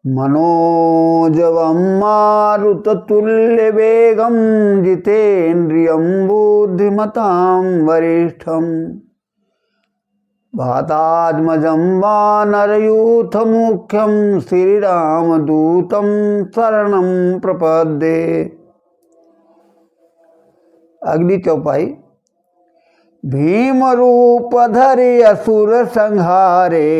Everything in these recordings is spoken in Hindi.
मनोजवं मारुततुल्यवेगं जितेन्द्रियं बुद्धिमतां वरिष्ठं वातात्मजं वानरयूथमुख्यं श्रीरामदूतं शरणं प्रपद्ये। अगली चौपाई। भीम रूप धरि असुर संहारे,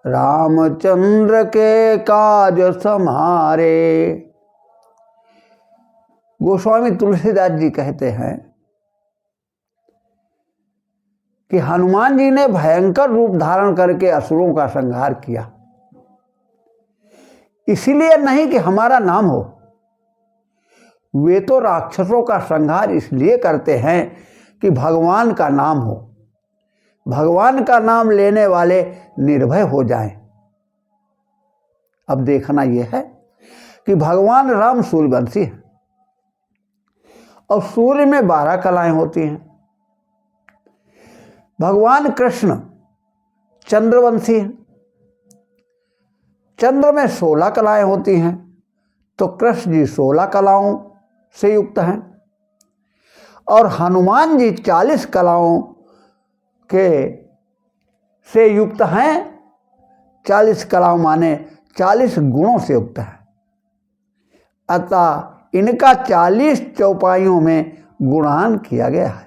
रामचंद्र के काज सम्हारे। गोस्वामी तुलसीदास जी कहते हैं कि हनुमान जी ने भयंकर रूप धारण करके असुरों का संहार किया। इसलिए नहीं कि हमारा नाम हो, वे तो राक्षसों का संहार इसलिए करते हैं कि भगवान का नाम हो, भगवान का नाम लेने वाले निर्भय हो जाएं। अब देखना यह है कि भगवान राम सूर्यवंशी हैं और सूर्य में 12 कलाएं होती हैं। भगवान कृष्ण चंद्रवंशी हैं, चंद्र में 16 कलाएं होती हैं, तो कृष्ण जी 16 कलाओं से युक्त हैं। और हनुमान जी 40 कलाओं के से युक्त हैं। 40 कलाओं माने 40 गुणों से युक्त है। अतः इनका 40 चौपाइयों में गुणगान किया गया है।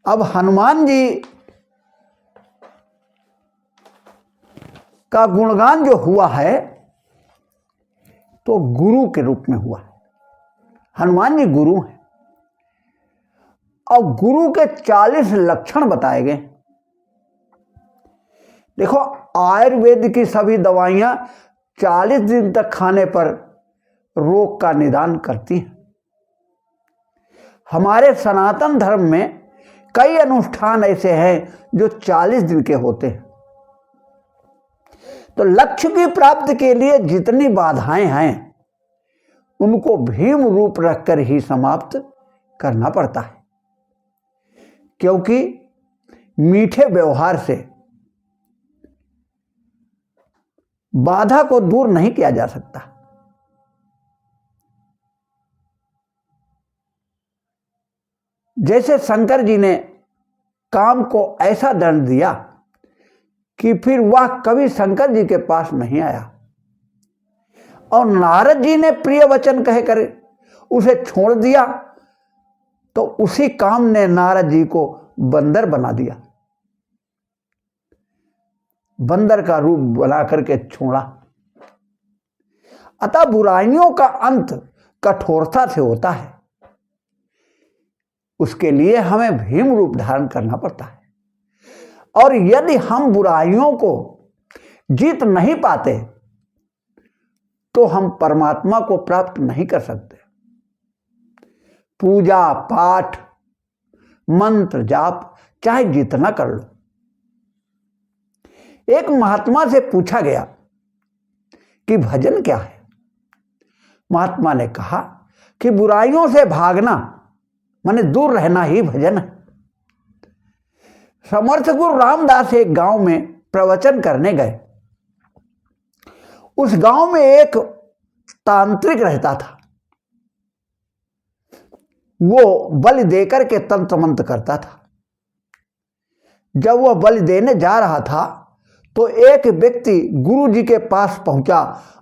अब हनुमान जी का गुणगान जो हुआ है तो गुरु के रूप में हुआ है। हनुमान जी गुरु हैं और गुरु के 40 लक्षण बताए गए। देखो, आयुर्वेद की सभी दवाइयां 40 दिन तक खाने पर रोग का निदान करती हैं। हमारे सनातन धर्म में कई अनुष्ठान ऐसे हैं जो 40 दिन के होते हैं। तो लक्ष्य की प्राप्ति के लिए जितनी बाधाएं हैं उनको भीम रूप रखकर ही समाप्त करना पड़ता है, क्योंकि मीठे व्यवहार से बाधा को दूर नहीं किया जा सकता। जैसे शंकर जी ने काम को ऐसा दंड दिया कि फिर वह कभी शंकर जी के पास नहीं आया, और नारद जी ने प्रिय वचन कहकर उसे छोड़ दिया तो उसी काम ने नारद जी को बंदर बना दिया, बंदर का रूप बना करके छोड़ा। अतः बुराइयों का अंत कठोरता से होता है, उसके लिए हमें भीम रूप धारण करना पड़ता है। और यदि हम बुराइयों को जीत नहीं पाते तो हम परमात्मा को प्राप्त नहीं कर सकते। पूजा पाठ मंत्र जाप चाहे जितना कर लो। एक महात्मा से पूछा गया कि भजन क्या है। महात्मा ने कहा कि बुराइयों से भागना माने दूर रहना ही भजन है। समर्थ गुरु रामदास एक गांव में प्रवचन करने गए। उस गांव में एक तांत्रिक रहता था। वो बलि देकर के तंत्र मंत्र करता था। जब वह बलि देने जा रहा था तो एक व्यक्ति गुरु जी के पास पहुंचा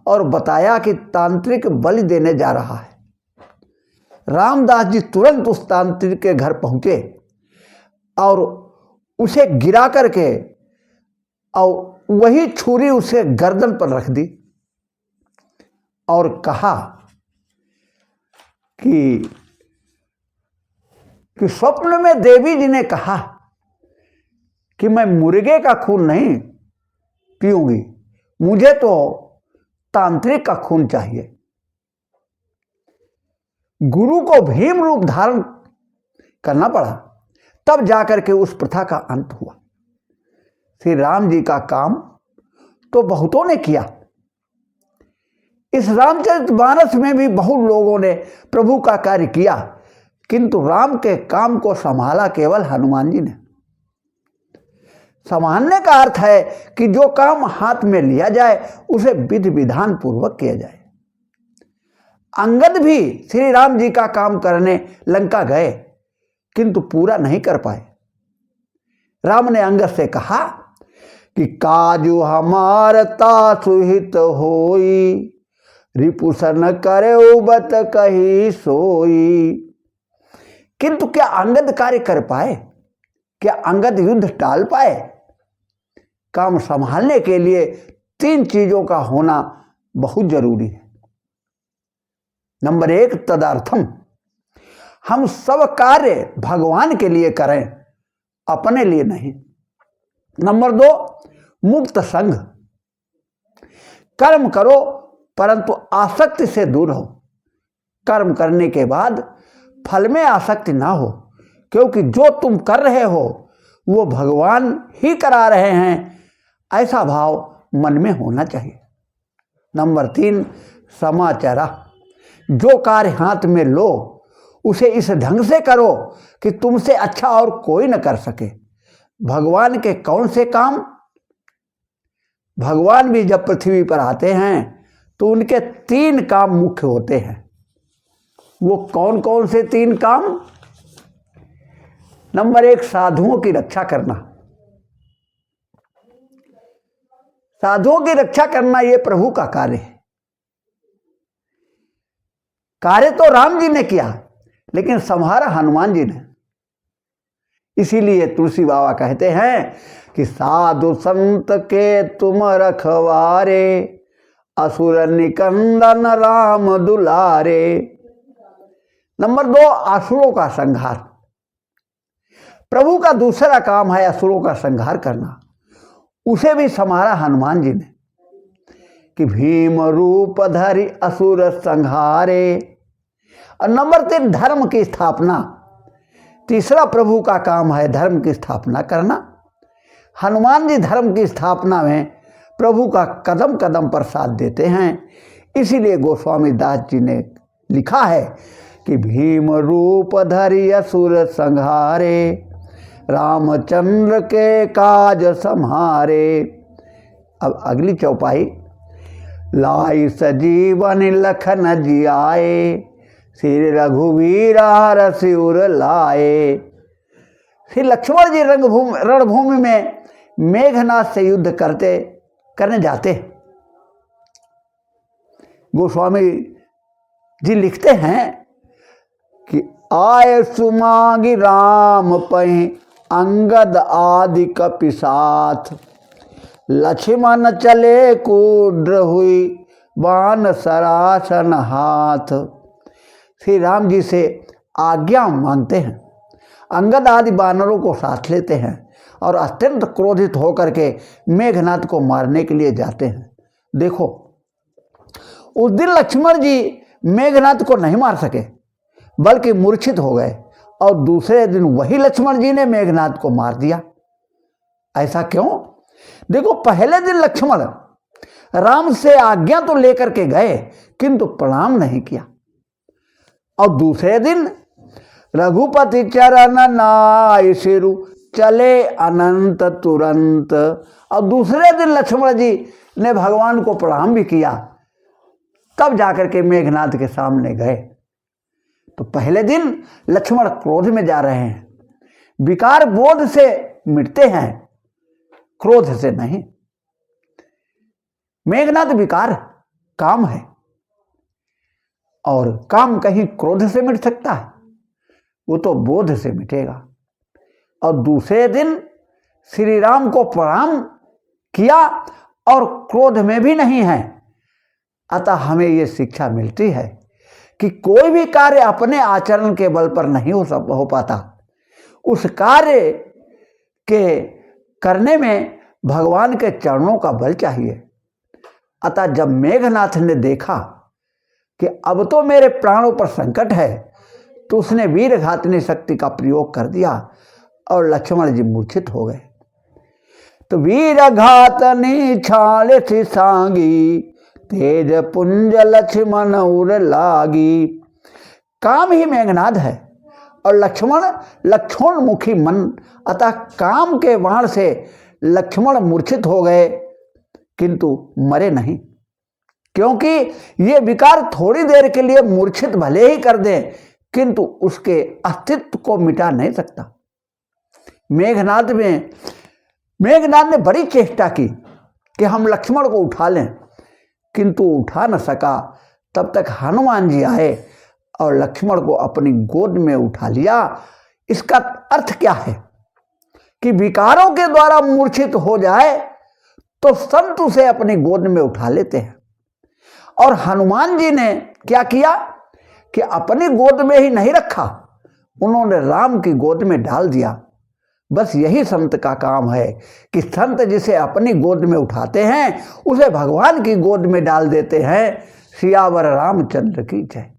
और बताया कि तांत्रिक बलि देने जा रहा है। रामदास जी तुरंत उस तांत्रिक के घर पहुंचे और उसे गिरा करके और वही छुरी उसे गर्दन पर रख दी और कहा कि स्वप्न में देवी जी ने कहा कि मैं मुर्गे का खून नहीं पीऊंगी, मुझे तो तांत्रिक का खून चाहिए। गुरु को भीम रूप धारण करना पड़ा, तब जाकर के उस प्रथा का अंत हुआ। श्री राम जी का काम तो बहुतों ने किया। इस रामचरितमानस में भी बहुत लोगों ने प्रभु का कार्य किया, किंतु राम के काम को संभाला केवल हनुमान जी ने। संभालने का अर्थ है कि जो काम हाथ में लिया जाए उसे विधि विधान पूर्वक किया जाए। अंगद भी श्री राम जी का काम करने लंका गए किंतु पूरा नहीं कर पाए। राम ने अंगद से कहा कि काजू हमार तासुहित होई, रिपुसन करे उबत कही सोई। किंतु क्या अंगद कार्य कर पाए? क्या अंगद युद्ध टाल पाए? काम संभालने के लिए 3 चीजों का होना बहुत जरूरी है। नंबर 1, तदर्थम, हम सब कार्य भगवान के लिए करें, अपने लिए नहीं। नंबर 2, मुक्त संग, कर्म करो परंतु आसक्ति से दूर हो। कर्म करने के बाद फल में आसक्ति ना हो, क्योंकि जो तुम कर रहे हो वो भगवान ही करा रहे हैं, ऐसा भाव मन में होना चाहिए। नंबर 3, समाचारा, जो कार्य हाथ में लो उसे इस ढंग से करो कि तुमसे अच्छा और कोई न कर सके। भगवान के कौन से काम? भगवान भी जब पृथ्वी पर आते हैं तो उनके 3 काम मुख्य होते हैं। वो कौन कौन से 3 काम? नंबर 1, साधुओं की रक्षा करना। साधुओं की रक्षा करना ये प्रभु का कार्य है। कार्य तो राम जी ने किया लेकिन संहारा हनुमान जी ने। इसीलिए तुलसी बाबा कहते हैं कि साधु संत के तुम रखवारे, असुर निकंदन राम दुलारे। नंबर 2, असुरों का संहार। प्रभु का दूसरा काम है असुरों का संहार करना। उसे भी संहारा हनुमान जी ने कि भीम रूप धरि असुर संहारे। और नंबर 3, धर्म की स्थापना। तीसरा प्रभु का काम है धर्म की स्थापना करना। हनुमान जी धर्म की स्थापना में प्रभु का कदम कदम पर साथ देते हैं। इसीलिए गोस्वामी दास जी ने लिखा है कि भीम रूप धरि असुर संहारे, रामचंद्र के काज सम्हारे। अब अगली चौपाई, लाई सजीवन लखन जियाए, श्री रघुवीर रसिउर लाए। श्री लक्ष्मण जी रणभूमि में मेघनाथ से युद्ध करने जाते। गोस्वामी जी लिखते हैं कि आए सुमांगी राम पहि, अंगद आदि कपि साथ, लक्ष्मण चले कूद्र हुई, बाण सरासन हाथ। श्री राम जी से आज्ञा मांगते हैं, अंगद आदि वानरों को साथ लेते हैं और अत्यंत क्रोधित होकर के मेघनाथ को मारने के लिए जाते हैं। देखो, उस दिन लक्ष्मण जी मेघनाथ को नहीं मार सके बल्कि मूर्छित हो गए, और दूसरे दिन वही लक्ष्मण जी ने मेघनाथ को मार दिया। ऐसा क्यों? देखो, पहले दिन लक्ष्मण राम से आज्ञा तो लेकर के गए किंतु प्रणाम नहीं किया, और दूसरे दिन रघुपति चरण नाय सिरु, चले अनंत तुरंत। और दूसरे दिन लक्ष्मण जी ने भगवान को प्रणाम भी किया, तब जाकर के मेघनाथ के सामने गए। तो पहले दिन लक्ष्मण क्रोध में जा रहे हैं, विकार बोध से मिटते हैं, क्रोध से नहीं। मेघनाथ विकार काम है, और काम कहीं क्रोध से मिट सकता है? वो तो बोध से मिटेगा। और दूसरे दिन श्री राम को प्रणाम किया और क्रोध में भी नहीं है। अतः हमें ये शिक्षा मिलती है कि कोई भी कार्य अपने आचरण के बल पर नहीं हो पाता। उस कार्य के करने में भगवान के चरणों का बल चाहिए। अतः जब मेघनाथ ने देखा कि अब तो मेरे प्राणों पर संकट है, तो उसने वीरघातनी शक्ति का प्रयोग कर दिया और लक्ष्मण जी मूर्छित हो गए। तो वीरघातनी छाल सी सांगी, तेज पुंज लक्ष्मण उर लागी। काम ही मेघनाद है और लक्ष्मण लक्षणमुखी मन, अतः काम के बाण से लक्ष्मण मूर्छित हो गए किंतु मरे नहीं, क्योंकि ये विकार थोड़ी देर के लिए मूर्छित भले ही कर दें किंतु उसके अस्तित्व को मिटा नहीं सकता। मेघनाद ने बड़ी चेष्टा की कि हम लक्ष्मण को उठा लें, किंतु उठा न सका। तब तक हनुमान जी आए और लक्ष्मण को अपनी गोद में उठा लिया। इसका अर्थ क्या है कि विकारों के द्वारा मूर्छित हो जाए तो संत उसे अपनी गोद में उठा लेते हैं। और हनुमान जी ने क्या किया कि अपनी गोद में ही नहीं रखा, उन्होंने राम की गोद में डाल दिया। बस यही संत का काम है कि संत जिसे अपनी गोद में उठाते हैं उसे भगवान की गोद में डाल देते हैं। सियावर रामचंद्र की जय।